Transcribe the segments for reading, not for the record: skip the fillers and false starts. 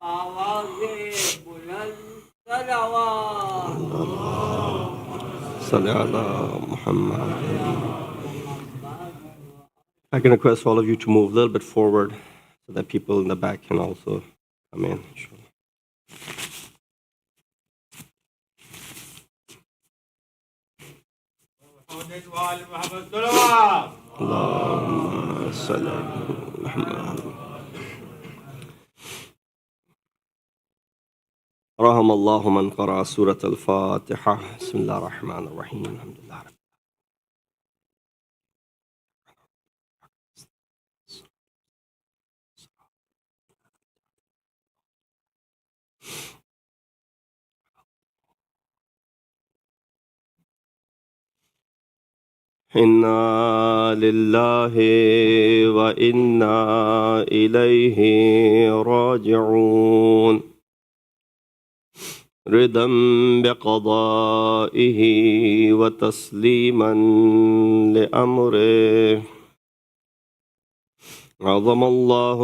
I can request all of you to move a little bit forward so that people in the back can also come in. اللهم صل على محمد. رحم الله من قرأ سورة الفاتحة. بسم الله الرحمن الرحيم. الحمد لله رب إنا لله وإنا إليه راجعون رضا بقضائه وتسليما لأمره عظم الله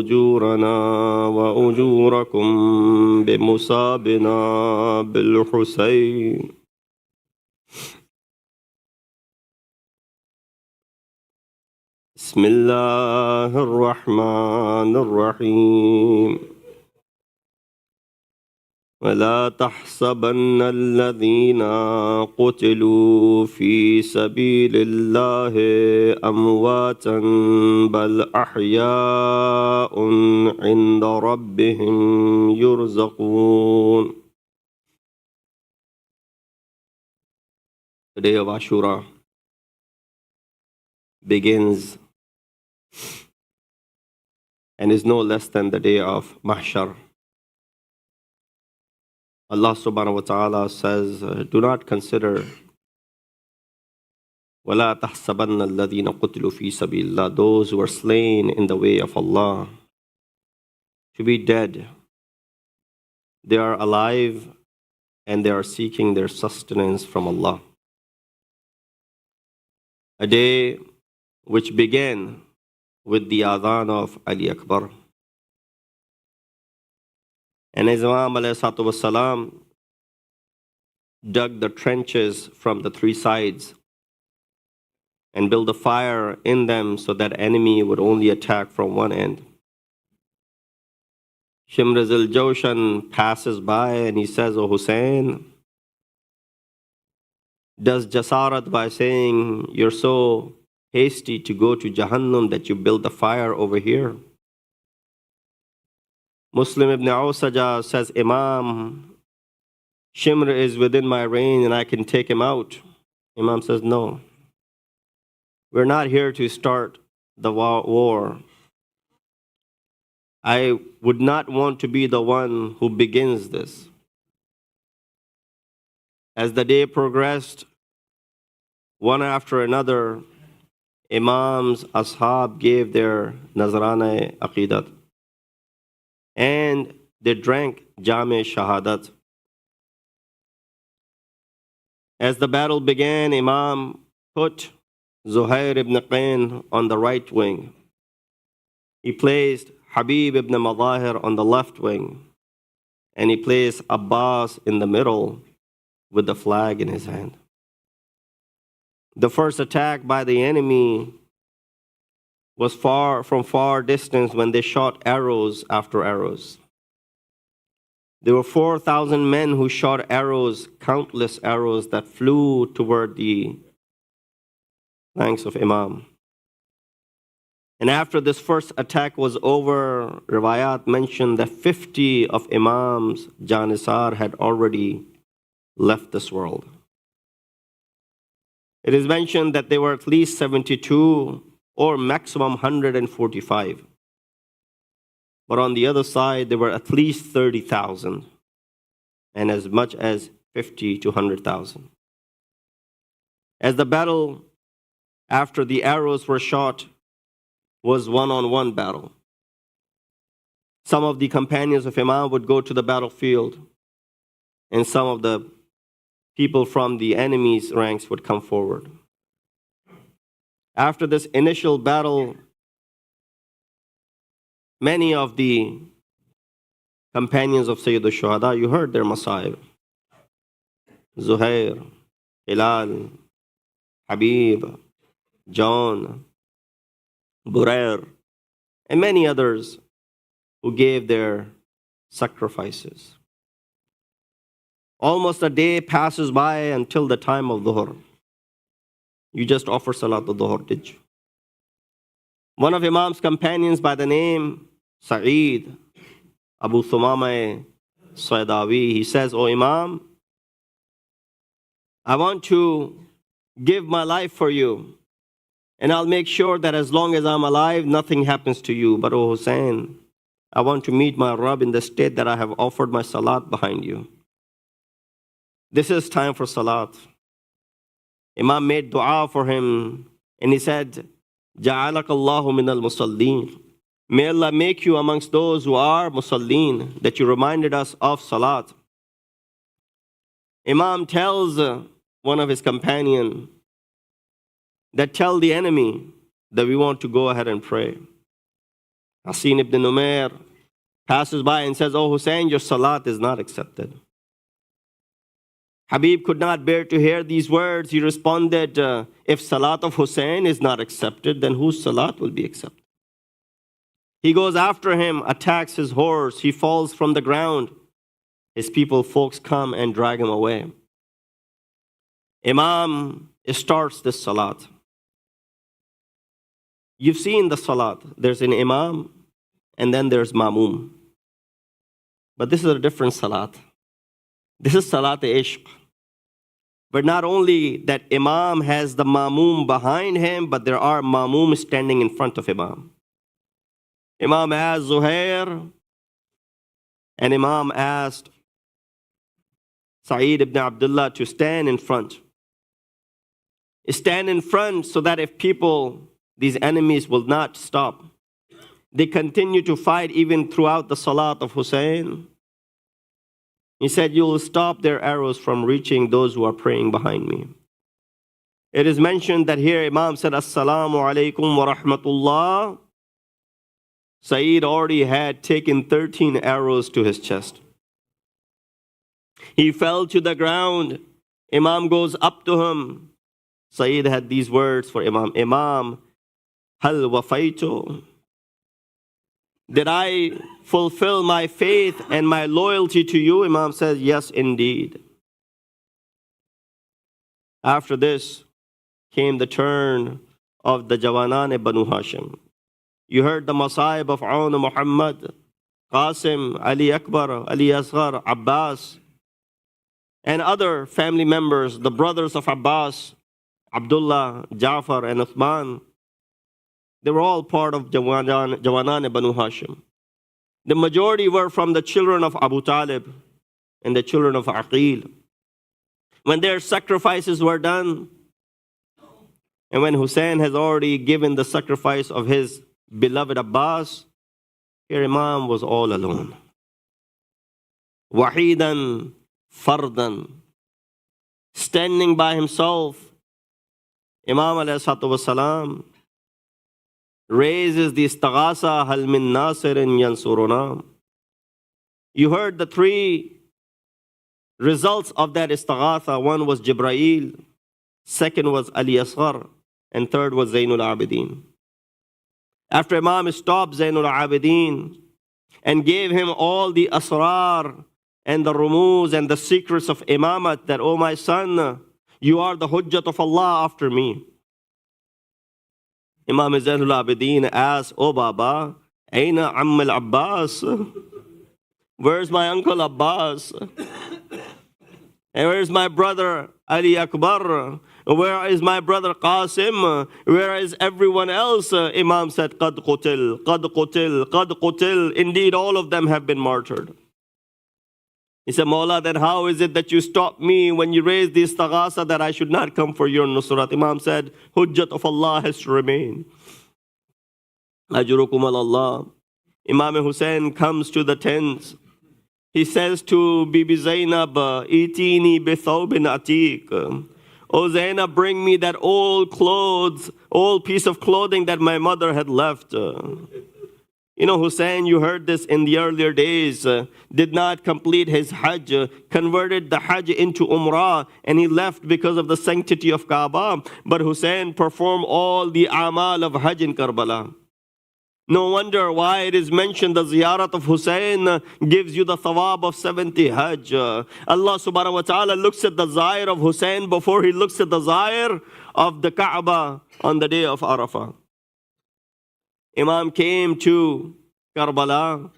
أجورنا وأجوركم بمصابنا بالحسين بسم الله الرحمن الرحيم ولا تحسبن الذين قتلوا في سبيل الله أمواتا بل أحياء عند ربهم يرزقون. The day of Ashura begins and is no less than the day of Mahshar. Allah subhanahu wa ta'ala says, do not consider وَلَا تَحْسَبَنَّ الَّذِينَ قُتِلُوا فِي سَبِيلِ اللَّهِ, those who were slain in the way of Allah, to be dead. They are alive and they are seeking their sustenance from Allah. A day which began with the adhan of Ali Akbar. And as Imam ﷺ dug the trenches from the three sides and built a fire in them so that enemy would only attack from one end. Shimr al-Jawshan passes by and he says, "O Hussein, does Jasarat by saying you're so hasty to go to Jahannam that you build the fire over here?" Muslim ibn Awsaja says, "Imam, Shimr is within my reign and I can take him out." Imam says, "No. We're not here to start the war. I would not want to be the one who begins this." As the day progressed, one after another, Imams, Ashab gave their Nazrana Aqidat. And they drank Jame Shahadat. As the battle began, Imam put Zuhair ibn Qain on the right wing. He placed Habib ibn Madahir on the left wing. And he placed Abbas in the middle with the flag in his hand. The first attack by the enemy was from far distance when they shot arrows after arrows. There were 4,000 men who shot arrows, countless arrows that flew toward the flanks of Imam. And after this first attack was over, Riwayat mentioned that 50 of Imam's Janissar had already left this world. It is mentioned that there were at least 72 or maximum 145. But on the other side, there were at least 30,000 and as much as 50 to 100,000. As the battle after the arrows were shot was one-on-one battle. Some of the companions of Imam would go to the battlefield and some of the people from the enemy's ranks would come forward. After this initial battle, many of the companions of Sayyid al-Shuhada, you heard their masa'ib. Zuhair, Hilal, Habib, John, Burair, and many others who gave their sacrifices. Almost a day passes by until the time of Dhuhr. You just offer Salat al-Dhuhr, did you? One of Imam's companions by the name Syed, Abu Thumama Saydawi, he says, "O Imam, I want to give my life for you, and I'll make sure that as long as I'm alive, nothing happens to you. But O Hussein, I want to meet my Rabb in the state that I have offered my Salat behind you. This is time for Salat." Imam made dua for him, and he said, "Ja'alak Allahu min al-musallin." May Allah make you amongst those who are musallin, that you reminded us of Salat. Imam tells one of his companions that tell the enemy that we want to go ahead and pray. Hasin ibn Numair passes by and says, "Oh Hussein, your Salat is not accepted." Habib could not bear to hear these words. He responded, "If Salat of Hussein is not accepted, then whose Salat will be accepted?" He goes after him, attacks his horse. He falls from the ground. His folks come and drag him away. Imam starts this Salat. You've seen the Salat. There's an Imam and then there's Mamoom. But this is a different Salat. This is Salat-e-Ishq. But not only that Imam has the Mamoom behind him, but there are Mamoom standing in front of Imam. Imam asked Zuhair, and Imam asked Syed ibn Abdullah to stand in front. Stand in front so that if these enemies will not stop. They continue to fight even throughout the Salat of Hussein. He said, "You will stop their arrows from reaching those who are praying behind me." It is mentioned that here Imam said, "Assalamu alaikum wa rahmatullah." Syed already had taken 13 arrows to his chest. He fell to the ground. Imam goes up to him. Syed had these words for Imam, "Imam, hal wafaytu?" Did I fulfill my faith and my loyalty to you? Imam says, "Yes, indeed." After this came the turn of the Jawanan Banu Hashim. You heard the Masaib of Aun Muhammad, Qasim, Ali Akbar, Ali Asghar, Abbas, and other family members, the brothers of Abbas, Abdullah, Ja'far, and Uthman. They were all part of Jawanan Banu Hashim. The majority were from the children of Abu Talib and the children of Aqil. When their sacrifices were done, and when Hussein has already given the sacrifice of his beloved Abbas, here Imam was all alone. Wahidan fardan, standing by himself. Imam alayhi salatu wasalam raises the istaghasa, hal min nasirin yansuruna. You heard the three results of that istaghatha. One was Jibreel, second was Ali Asghar, and third was Zainul Abidin. After Imam stopped Zainul Abidin and gave him all the asrar and the rumuz and the secrets of imamat, that, "Oh my son, you are the hujjat of Allah after me." Imam Zainul Abidin asked, "Oh Baba, Aina Amm al-Abbas? Where's my uncle Abbas? And where's my brother Ali Akbar? Where is my brother Qasim? Where is everyone else?" Imam said, "Qad qutil, qad qutil, qad qutil." Indeed, all of them have been martyred. He said, "Mawla, then how is it that you stopped me when you raised the istaghasa that I should not come for your nusrat?" Imam said, "Hujjat of Allah has to remain. Ajrukum Allah." Imam Hussein comes to the tents. He says to Bibi Zainab, "Itini bi thawbin atiq." "Oh Zainab, bring me that old piece of clothing that my mother had left." You know, Hussein, you heard this in the earlier days, did not complete his Hajj, converted the Hajj into Umrah, and he left because of the sanctity of Kaaba. But Hussein performed all the amal of Hajj in Karbala. No wonder why it is mentioned the ziyarat of Hussein gives you the thawab of 70 Hajj. Allah subhanahu wa ta'ala looks at the zahir of Hussein before he looks at the zahir of the Kaaba on the day of Arafah. Imam came to Karbala.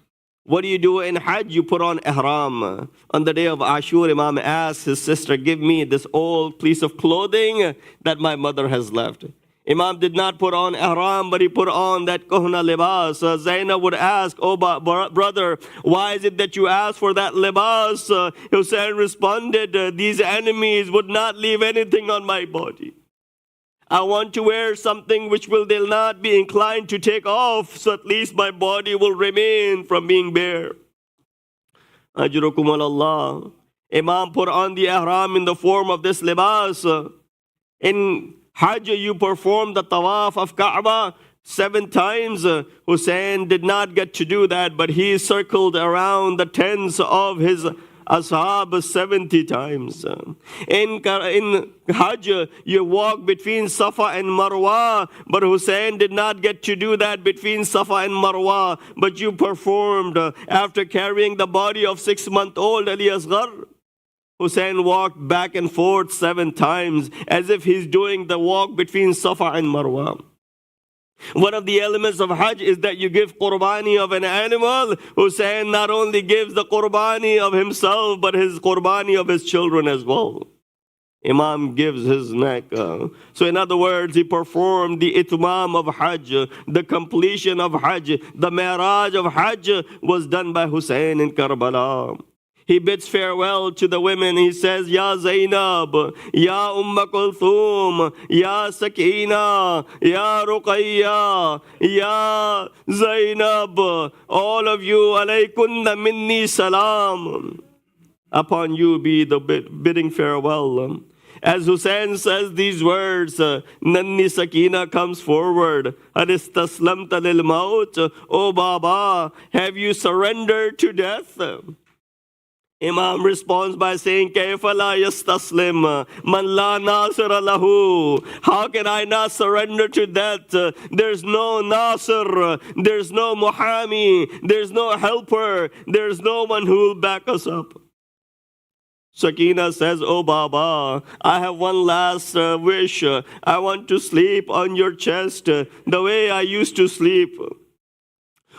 What do you do in Hajj? You put on ihram. On the day of Ashura, Imam asked his sister, give me this old piece of clothing that my mother has left. Imam did not put on ihram, but he put on that kohna libas. Zainab would ask, oh brother, why is it that you asked for that libas? Hussein responded, these enemies would not leave anything on my body. I want to wear something which they'll not be inclined to take off, so at least my body will remain from being bare. Ajrukum Allah. Imam put on the ihram in the form of this libas. In Hajj, you perform the tawaf of Kaaba 7 times. Hussein did not get to do that, but he circled around the tents of his ashab 70 times. In Hajj, you walk between Safa and Marwa, but Hussein did not get to do that between Safa and Marwa, but you performed after carrying the body of 6-month-old Ali Asghar. Hussein walked back and forth 7 times as if he's doing the walk between Safa and Marwa. One of the elements of Hajj is that you give qurbani of an animal. Hussein not only gives the qurbani of himself, but his qurbani of his children as well. Imam gives his neck. So in other words, he performed the itmam of Hajj, the completion of Hajj, the mi'raj of Hajj was done by Hussein in Karbala. He bids farewell to the women. He says, Ya Zainab, Ya Kulthum, Ya Sakina, Ya Ruqayya, Ya Zainab, all of you, alaykunna minni salam. Upon you be the bidding farewell. As Hussein says these words, Nanni Sakina comes forward. Aristaslamta lil maut. Oh Baba, have you surrendered to death? Imam responds by saying, Kayfa la yastaslim man la nasira lahu. How can I not surrender to that? There's no nasir, there's no muhami, there's no helper, there's no one who will back us up. Sakina says, oh Baba, I have one last wish. I want to sleep on your chest the way I used to sleep.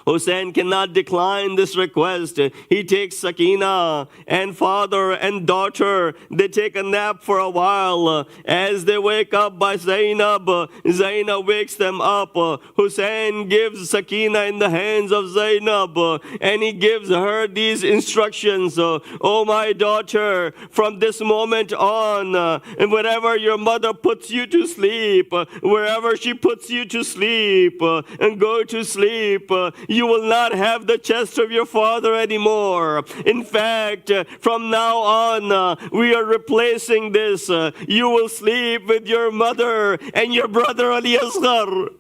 Hussein cannot decline this request. He takes Sakina and father and daughter. They take a nap for a while. As they wake up by Zainab, Zainab wakes them up. Hussein gives Sakina in the hands of Zainab and he gives her these instructions. Oh my daughter, from this moment on, and wherever your mother puts you to sleep, wherever she puts you to sleep, and go to sleep, you will not have the chest of your father anymore. In fact, from now on, we are replacing this. You will sleep with your mother, and your brother Ali Asghar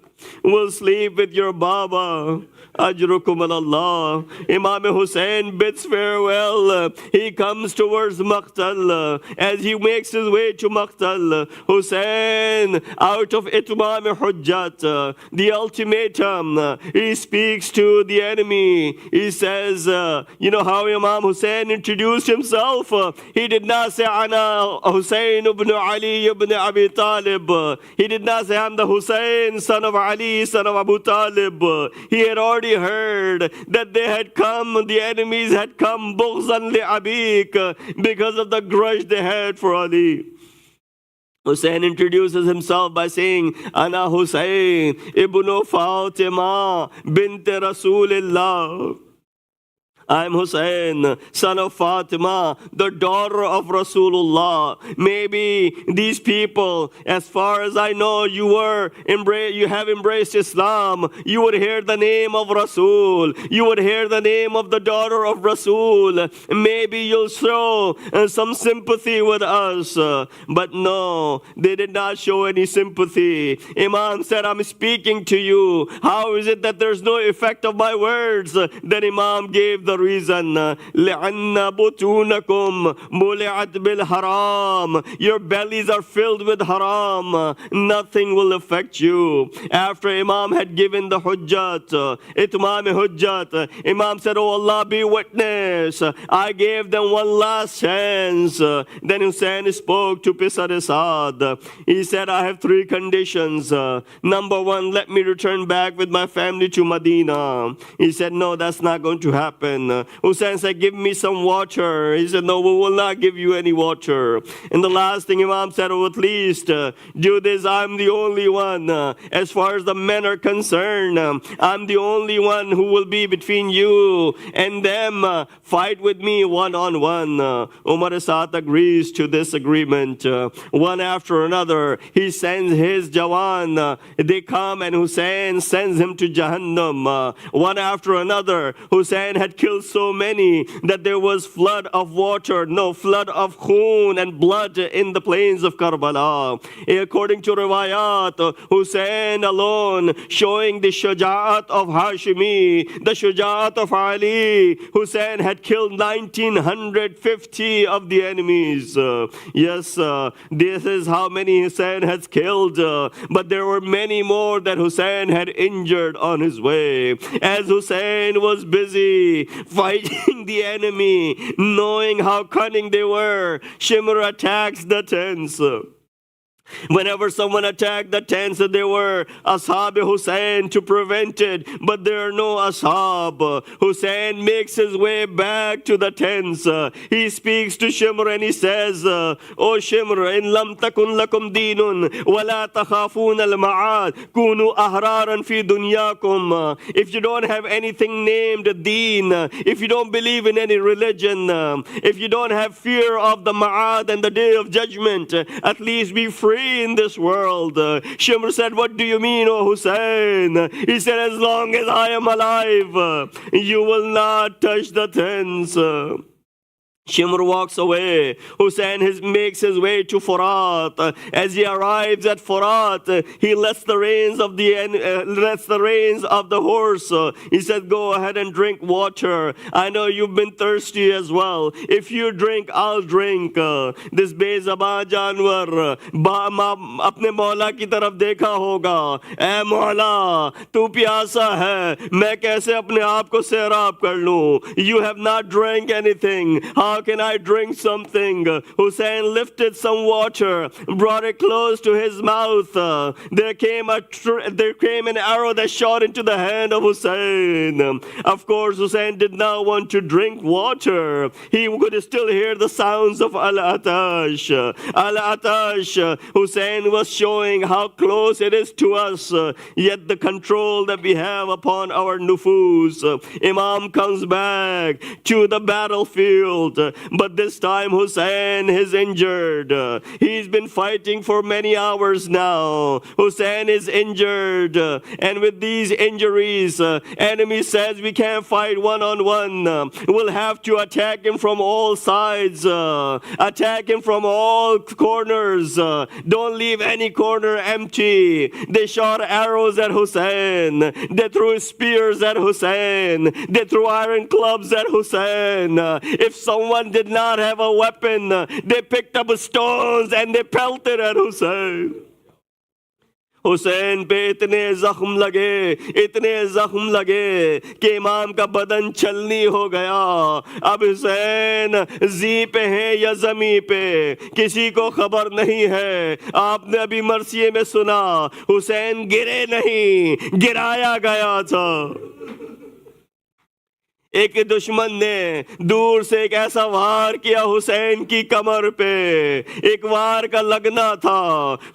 will sleep with your Baba. Ajrukum Allah. Imam Hussein bids farewell. He comes towards Maqtal. As he makes his way to Maqtal, Hussein, out of Itmam Hujjat, the ultimatum, he speaks to the enemy. He says, you know how Imam Hussein introduced himself? He did not say, Ana Hussein ibn Ali ibn Abi Talib. He did not say, I'm the Hussein, son of Ali, son of Abu Talib. He had already heard that they had come, the enemies had come bughzan li abik, because of the grudge they had for Ali. Hussein introduces himself by saying, Ana Hussein ibn Fatima bint Rasulillah. I'm Hussein, son of Fatima, the daughter of Rasulullah. Maybe these people, as far as I know, you have embraced Islam. You would hear the name of Rasul. You would hear the name of the daughter of Rasul. Maybe you'll show some sympathy with us. But no, they did not show any sympathy. Imam said, I'm speaking to you. How is it that there's no effect of my words? Then Imam gave the reason. لِعَنَّ بُطُونَكُمْ مُلِعَتْ بِالْحَرَامِ. Your bellies are filled with haram. Nothing will affect you. After Imam had given the hujjat, itmam-i-hujjat, Imam said, oh Allah, be witness. I gave them one last chance. Then Hussein spoke to Pisar-e-Saad. He said, I have three conditions. Number one, let me return back with my family to Medina. He said, no, that's not going to happen. Hussein said, give me some water. He said, no, we will not give you any water. And the last thing Imam said, oh, at least do this. I'm the only one. As far as the men are concerned, I'm the only one who will be between you and them. Fight with me one-on-one. Umar Saad agrees to this agreement. One after another, he sends his Jawan. They come and Hussein sends him to Jahannam. One after another, Hussein had killed so many that there was flood of water, flood of khun and blood in the plains of Karbala. According to Riwayat, Hussein alone, showing the shuja'at of Hashimi, the shuja'at of Ali, Hussein had killed 1950 of the enemies. Yes, this is how many Hussein has killed, but there were many more that Hussein had injured on his way. As Hussein was busy fighting the enemy, knowing how cunning they were, Shimr attacks the tents. Whenever someone attacked the tents, there were Ashab Hussein to prevent it, but there are no Ashab. Hussein makes his way back to the tents. He speaks to Shimr and he says, O Shimr, in lam takun lakum dinun, wala takhafun al-ma'ad, kunu ahraran fi dunyakum. If you don't have anything named deen, if you don't believe in any religion, if you don't have fear of the ma'ad and the day of judgment, at least be free in this world. Shimr said, what do you mean, O Hussein? He said, as long as I am alive, you will not touch the tents. Shimr walks away. Hussein makes his way to Furat. As he arrives at Furat, he lets the reins of the horse. He said, "Go ahead and drink water. I know you've been thirsty as well. If you drink, I'll drink." This बेज़बान जानवर अपने मौला की तरफ देखा होगा. ऐ मौला, तू प्यासा है. मैं कैसे अपने आप को सैराब कर लूं? You have not drank anything. How can I drink something? Hussein lifted some water, brought it close to his mouth. There came an arrow that shot into the hand of Hussein. Of course, Hussein did not want to drink water. He could still hear the sounds of Al-Atash. Al-Atash. Hussein was showing how close it is to us, yet the control that we have upon our nufus. Imam comes back to the battlefield, but this time Hussein is injured. He's been fighting for many hours now. Hussein is injured, and with these injuries, enemy says we can't fight one-on-one. We'll have to attack him from all sides, attack him from all corners. Don't leave any corner empty. They shot arrows at Hussein. They threw spears at Hussein. They threw iron clubs at Hussein. If someone did not have a weapon, they picked up stones and they pelted at Hussein. Hussain पे इतने जख्म लगे कि इमाम का बदन छलनी हो गया. अब हुसैन जी पे है या जमी पे किसी को खबर नहीं है. आपने अभी मरसिये में सुना, हुसैन गिरे नहीं, गिराया गया था. एक दुश्मन ने दूर से एक ऐसा वार किया हुसैन की कमर पे। एक वार का लगना था,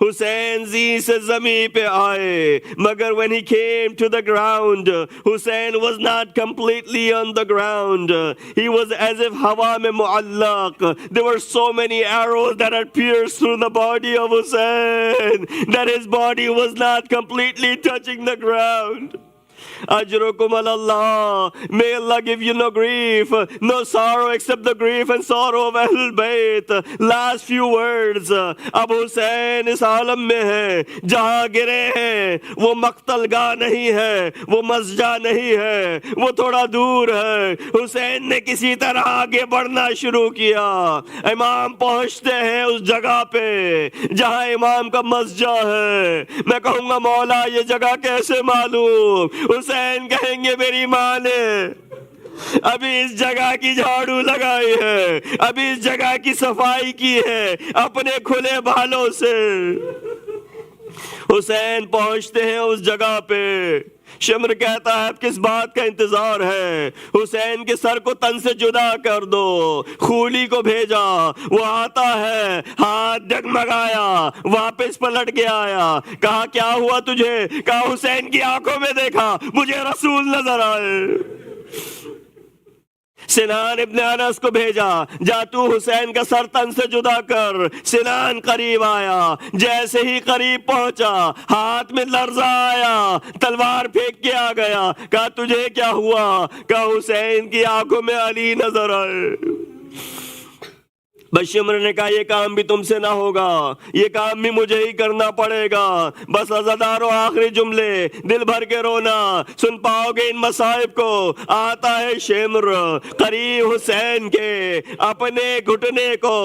हुसैन जी से जमीन पे आए, मगर when he came to the ground, Hussein was not completely on the ground. He was as if हवा में मुअल्लक. There were so many arrows that had pierced through the body of Hussein that his body was not completely touching the ground. Ajrukum Allah. May Allah give you no grief, no sorrow except the grief and sorrow of Ahlul-bayt. Last few words. अब हुसैन इस आलम में है, जहाँ गिरे हैं वो मक्तलगाह नहीं है, वो मस्जा नहीं है, वो थोड़ा दूर है। हुसैन ने किसी तरह आगे बढ़ना शुरू किया। इमाम पहुंचते हैं उस जगह पे जहाँ इमाम का मस्जा है। मैं कहूँगा मौला ये जगह कैसे मालूम? हुसैन कहेंगे मेरी माँ ने अभी इस जगह की झाड़ू लगाई है, अभी इस जगह की सफाई की है अपने खुले बालों से। हुसैन पहुंचते हैं उस जगह पे। शिमर कहता है अब किस बात का इंतजार है? हुसैन के सर को तन से जुदा कर दो। खूली को भेजा, वो आता है, हाथ डगमगाया, वापस पलट के आया। कहा क्या हुआ तुझे? कहा हुसैन की आंखों में देखा, मुझे रसूल नजर आए। सिनान इब्न अनस को भेजा, जा तू हुसैन का सर तन से जुदा कर। सिनान करीब आया, जैसे ही करीब पहुंचा हाथ में लर्जा आया, तलवार फेंक के आ गया। कहा तुझे क्या हुआ? कहा हुसैन की आंखों में अली नजर आए। बशिमर ने कहा ये काम भी तुमसे ना होगा, ये काम भी मुझे ही करना पड़ेगा। बस अज़ादारों आखिरी जुमले, दिल भर के रोना, सुन पाओगे इन मसाइब को। आता है शिमर करीब हुसैन के, अपने घुटने को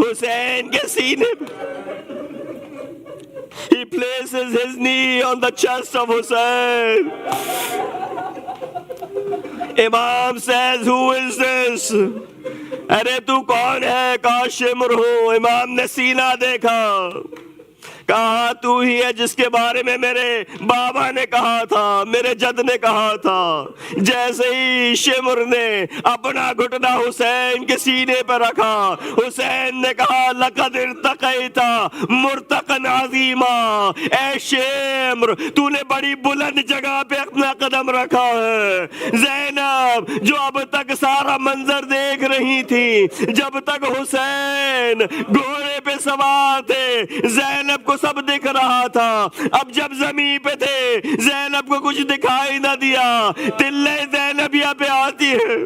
हुसैन के सीने। He places his knee on the chest of Hussein. Imam says, who is this? अरे तू कौन है? कहा शिमर हूं। इमाम ने सीना देखा, कहा तू ही है जिसके बारे में मेरे बाबा ने कहा था, मेरे जद ने कहा था। जैसे ही शिमर ने अपना घुटना हुसैन के सीने पर रखा, हुसैन ने कहा लक़द इर्तक़ैता मुर्तक़न अज़ीमा। ऐ शिमर तूने बड़ी बुलंद जगह पे अपना कदम रखा है। ज़ैनब जो अब तक सारा मंजर देख रही थी, जब तक हुसैन घोड़े पे सवार थे, ज़ैनब को सब दिख रहा था। अब जब जमीन पे थे ज़ैनब को कुछ दिखाई ना दिया। तिल्ले ज़ैनबिया पे आती है,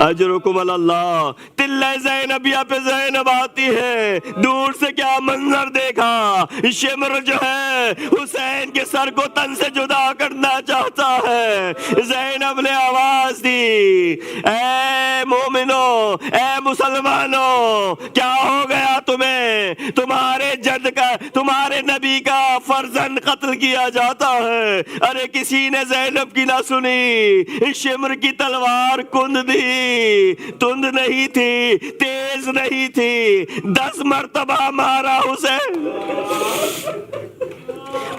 अजरुकुम अल्लाह। तिल्ले ज़ैनबिया पे ज़ैनब आती है। दूर से क्या मंजर देखा? शिमर जो है हुसैन के सर को तन से जुदा करना चाहता है। ज़ैनब ने आवाज दी, ऐ मोमिनो, ऐ मुसलमानों, क्या हो गया तुम्हें? तुम्हारे जद का, तुम्हारे नबी का फर्जंद कत्ल किया जाता है। अरे किसी ने ज़ैनब की ना सुनी। शिमर की तलवार कुंद थी, तुंद नहीं थी, तेज नहीं थी। 10 मर्तबा मारा हुसैन।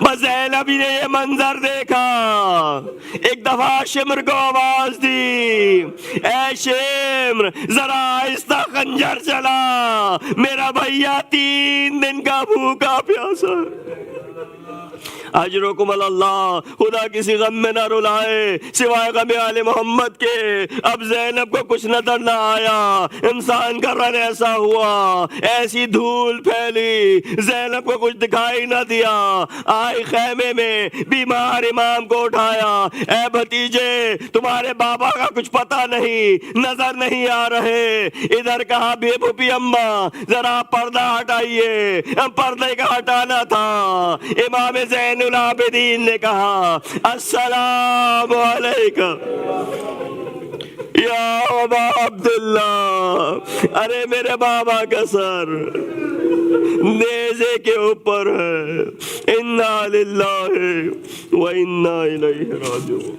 बस ज़ैनबी ने ये मंजर देखा। एक दफा शिमर को आवाज दी, ऐ शिमर जरा आहिस्ता खंजर चला, मेरा भैया 3 दिन का भूखा प्यासा। अजरुकुम अल्लाह। खुदा किसी गम में ना रुलाए सिवाय गम आले मोहम्मद के। अब ज़ैनब को कुछ नजर ना आया। इंसान का रन ऐसा हुआ, ऐसी धूल फैली, ज़ैनब को कुछ दिखाई ना दिया। आई खेमे में बीमार इमाम को उठाया, ऐ भतीजे तुम्हारे बाबा का कुछ पता नहीं, नजर नहीं आ रहे। इधर कहा बेबूपी अम्मा जरा पर्दा हटाइए, पर्दे का हटाना था। इमाम ज़ैनुल आबिदीन ने कहा अस्सलाम वालेकुम या अबा अब्दुल्ला। अरे मेरे बाबा का सर नेज़े के ऊपर है। इन्ना लिल्लाहि व इन्ना इलैहि राजिऊन।